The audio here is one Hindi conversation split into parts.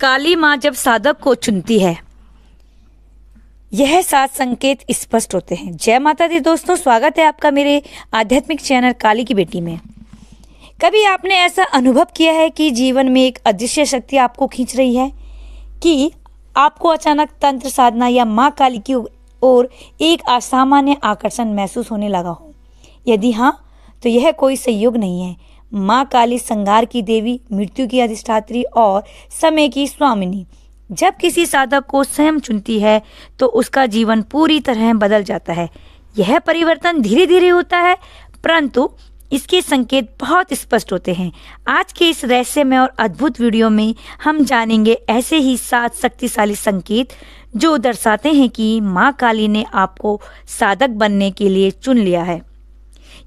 काली माँ जब साधक को चुनती है, यह 7 संकेत स्पष्ट होते हैं। जय माता दी दोस्तों, स्वागत है आपका मेरे आध्यात्मिक चैनल काली की बेटी में। कभी आपने ऐसा अनुभव किया है कि जीवन में एक अदृश्य शक्ति आपको खींच रही है, कि आपको अचानक तंत्र साधना या माँ काली की ओर एक असामान्य आकर्षण महसूस होने लगा हो? यदि हाँ, तो यह कोई संयोग नहीं है। माँ काली संहार की देवी, मृत्यु की अधिष्ठात्री और समय की स्वामिनी जब किसी साधक को स्वयं चुनती है तो उसका जीवन पूरी तरह बदल जाता है। यह परिवर्तन धीरे धीरे होता है, परंतु इसके संकेत बहुत स्पष्ट होते हैं। आज के इस रहस्यमय और अद्भुत वीडियो में हम जानेंगे ऐसे ही 7 शक्तिशाली संकेत जो दर्शाते हैं कि माँ काली ने आपको साधक बनने के लिए चुन लिया है।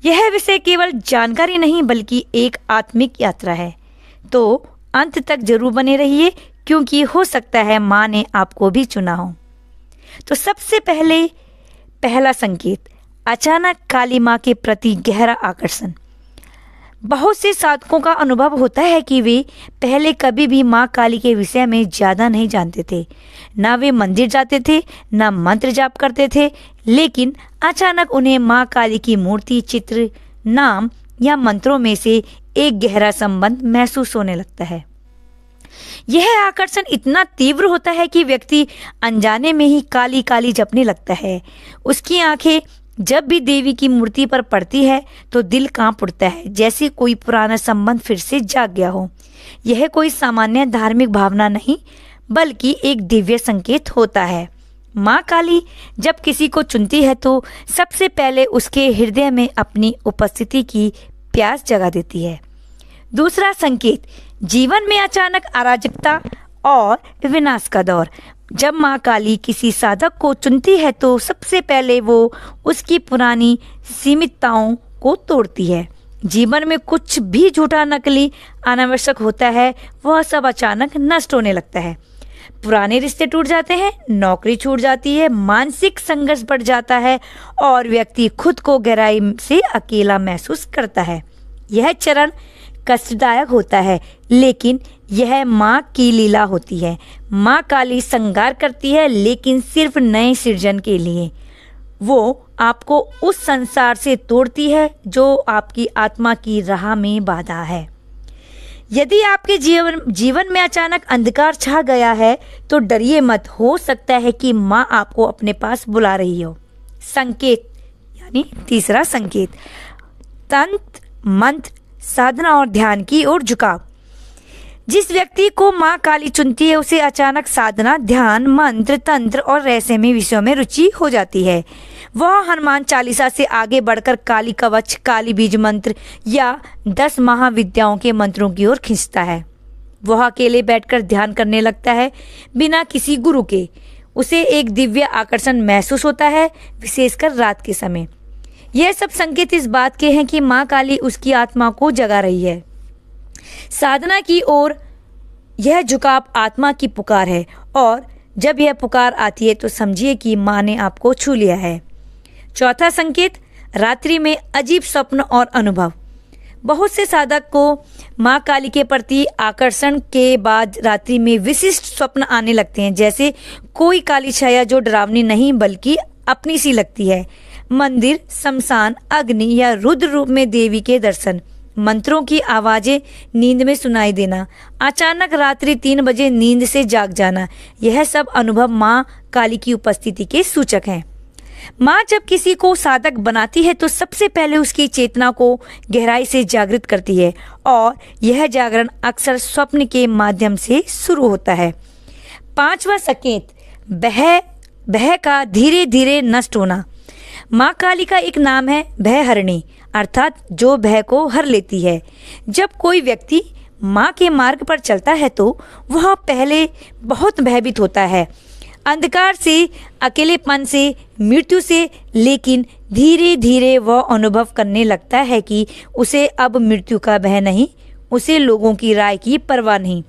यह विषय केवल जानकारी नहीं बल्कि एक आत्मिक यात्रा है, तो अंत तक जरूर बने रहिए, क्योंकि हो सकता है माँ ने आपको भी चुना हो। तो सबसे पहला संकेत, अचानक काली माँ के प्रति गहरा आकर्षण। बहुत से साधकों का अनुभव होता है कि वे पहले कभी भी माँ काली के विषय में ज़्यादा नहीं जानते थे। ना वे मंदिर जाते थे, ना मंत्र जाप करते थे, लेकिन अचानक उन्हें माँ काली की मूर्ति, चित्र, नाम या मंत्रों में से एक गहरा संबंध महसूस होने लगता है। यह आकर्षण इतना तीव्र होता है कि व्यक्ति अनजाने में ही काली काली जपने लगता है। उसकी आंखें जब भी देवी की मूर्ति पर पड़ती है तो दिल कांप उठता है, जैसे कोई पुराना संबंध फिर से जाग गया हो। यह कोई सामान्य धार्मिक भावना नहीं बल्कि एक दिव्य संकेत होता है। माँ काली जब किसी को चुनती है तो सबसे पहले उसके हृदय में अपनी उपस्थिति की प्यास जगा देती है। दूसरा संकेत, जीवन में अचानक अराजकता और विनाश का दौर। जब माँ काली किसी साधक को चुनती है तो सबसे पहले वो उसकी पुरानी सीमितताओं को तोड़ती है। जीवन में कुछ भी झूठा, नकली, अनावश्यक होता है, वह सब अचानक नष्ट होने लगता है। पुराने रिश्ते टूट जाते हैं, नौकरी छूट जाती है, मानसिक संघर्ष बढ़ जाता है और व्यक्ति खुद को गहराई से अकेला महसूस करता है। यह चरण कष्टदायक होता है, लेकिन यह माँ की लीला होती है। माँ काली संहार करती है, लेकिन सिर्फ नए सृजन के लिए। वो आपको उस संसार से तोड़ती है जो आपकी आत्मा की राह में बाधा है। यदि आपके जीवन में अचानक अंधकार छा गया है तो डरिए मत, हो सकता है कि माँ आपको अपने पास बुला रही हो। संकेत यानी तीसरा संकेत, तंत्र, मंत्र, साधना और ध्यान की ओर झुकाव। जिस व्यक्ति को माँ काली चुनती है उसे अचानक साधना, ध्यान, मंत्र, तंत्र और रहस्यमय विषयों में रुचि हो जाती है। वह हनुमान चालीसा से आगे बढ़कर काली कवच, काली बीज मंत्र या 10 महाविद्याओं के मंत्रों की ओर खींचता है। वह अकेले बैठकर ध्यान करने लगता है बिना किसी गुरु के। उसे एक दिव्य आकर्षण महसूस होता है, विशेषकर रात के समय। यह सब संकेत इस बात के हैं कि माँ काली उसकी आत्मा को जगा रही है। साधना की ओर यह झुकाव आत्मा की पुकार है, और जब यह पुकार आती है तो समझिए कि माँ ने आपको छू लिया है। चौथा संकेत, रात्रि में अजीब स्वप्न और अनुभव। बहुत से साधक को माँ काली के प्रति आकर्षण के बाद रात्रि में विशिष्ट स्वप्न आने लगते हैं, जैसे कोई काली छाया जो डरावनी नहीं बल्कि अपनी सी लगती है। मंदिर, शमशान, अग्नि या रुद्र रूप में देवी के दर्शन, मंत्रों की आवाजें नींद में सुनाई देना, अचानक रात्रि 3 बजे नींद से जाग जाना, यह सब अनुभव माँ काली की उपस्थिति के सूचक हैं। माँ जब किसी को साधक बनाती है तो सबसे पहले उसकी चेतना को गहराई से जागृत करती है, और यह जागरण अक्सर स्वप्न के माध्यम से शुरू होता है। 5वां संकेत, भय का धीरे धीरे नष्ट होना। माँ काली का एक नाम है भयहरिणी, अर्थात जो भय को हर लेती है। जब कोई व्यक्ति माँ के मार्ग पर चलता है तो वह पहले बहुत भयभीत होता है, अंधकार से, अकेलेपन से, मृत्यु से, लेकिन धीरे धीरे वह अनुभव करने लगता है कि उसे अब मृत्यु का भय नहीं, उसे लोगों की राय की परवाह नहीं।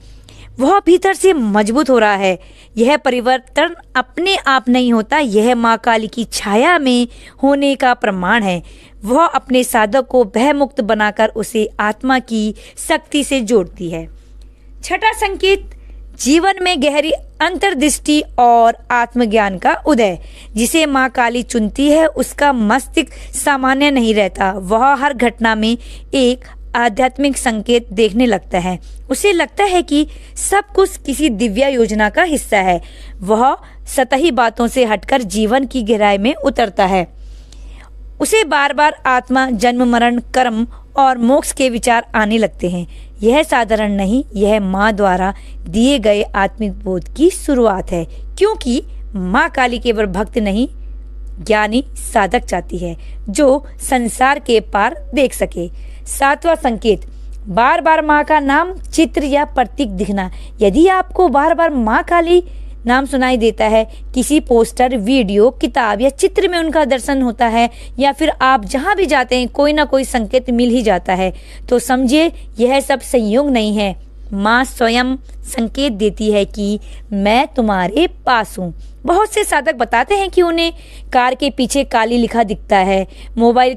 वह भीतर से मजबूत हो रहा है। यह परिवर्तन अपने आप नहीं होता, यह माँ काली की छाया में होने का प्रमाण है। वह अपने साधक को भयमुक्त बनाकर उसे आत्मा की शक्ति से जोड़ती है। छठा संकेत, जीवन में गहरी अंतर्दृष्टि और आत्मज्ञान का उदय। जिसे माँ काली चुनती है उसका मस्तिष्क सामान्य नहीं रहता, वह हर घटना में एक आध्यात्मिक संकेत देखने लगता है। उसे लगता है कि सब कुछ किसी दिव्य योजना का हिस्सा है। वह सतही बातों से हटकर जीवन की गहराई में उतरता है। उसे बार बार आत्मा, जन्म, मरण, कर्म और मोक्ष के विचार आने लगते हैं। यह साधारण नहीं, यह माँ द्वारा दिए गए आत्मिक बोध की शुरुआत है, क्योंकि माँ काली केवल भक्त नहीं, ज्ञानी साधक चाहती है जो संसार के पार देख सके। 7वां संकेत, बार बार माँ का नाम, चित्र या प्रतीक दिखना। यदि आपको बार बार माँ काली नाम सुनाई देता है, किसी पोस्टर, वीडियो, किताब या चित्र में उनका दर्शन होता है, या फिर आप जहाँ भी जाते हैं कोई ना कोई संकेत मिल ही जाता है, तो समझिए यह सब संयोग नहीं है। माँ स्वयं संकेत देती है कि मैं तुम्हारे पास हूँ। बहुत से साधक बताते हैं कि उन्हें कार के पीछे काली लिखा दिखता है, मोबाइल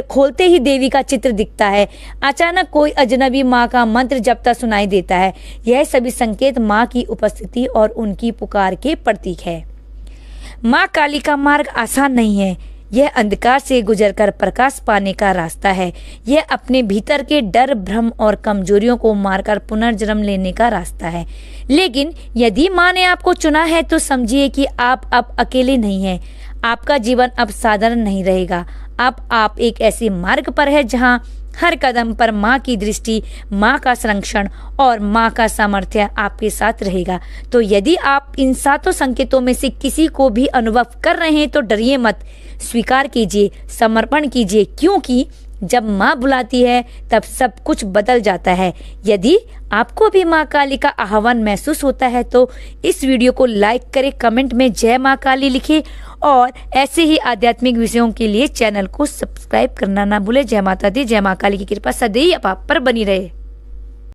खोलते ही देवी का चित्र दिखता है, अचानक कोई अजनबी माँ का मंत्र जपता सुनाई देता है। यह सभी संकेत माँ की उपस्थिति और उनकी पुकार के प्रतीक है। माँ काली का मार्ग आसान नहीं है। यह अंधकार से गुजरकर प्रकाश पाने का रास्ता है। यह अपने भीतर के डर, भ्रम और कमजोरियों को मारकर पुनर्जन्म लेने का रास्ता है। लेकिन यदि माँ ने आपको चुना है तो समझिए कि आप अब अकेले नहीं हैं। आपका जीवन अब साधारण नहीं रहेगा। अब आप एक ऐसे मार्ग पर है जहाँ हर कदम पर माँ की दृष्टि, माँ का संरक्षण और माँ का सामर्थ्य आपके साथ रहेगा। तो यदि आप इन 7 संकेतों में से किसी को भी अनुभव कर रहे हैं तो डरिए मत, स्वीकार कीजिए, समर्पण कीजिए, क्योंकि जब माँ बुलाती है तब सब कुछ बदल जाता है। यदि आपको भी माँ काली का आह्वान महसूस होता है तो इस वीडियो को लाइक करें, कमेंट में जय माँ काली लिखें और ऐसे ही आध्यात्मिक विषयों के लिए चैनल को सब्सक्राइब करना ना भूलें। जय माता दी, जय माँ काली की कृपा सदैव आप पर बनी रहे।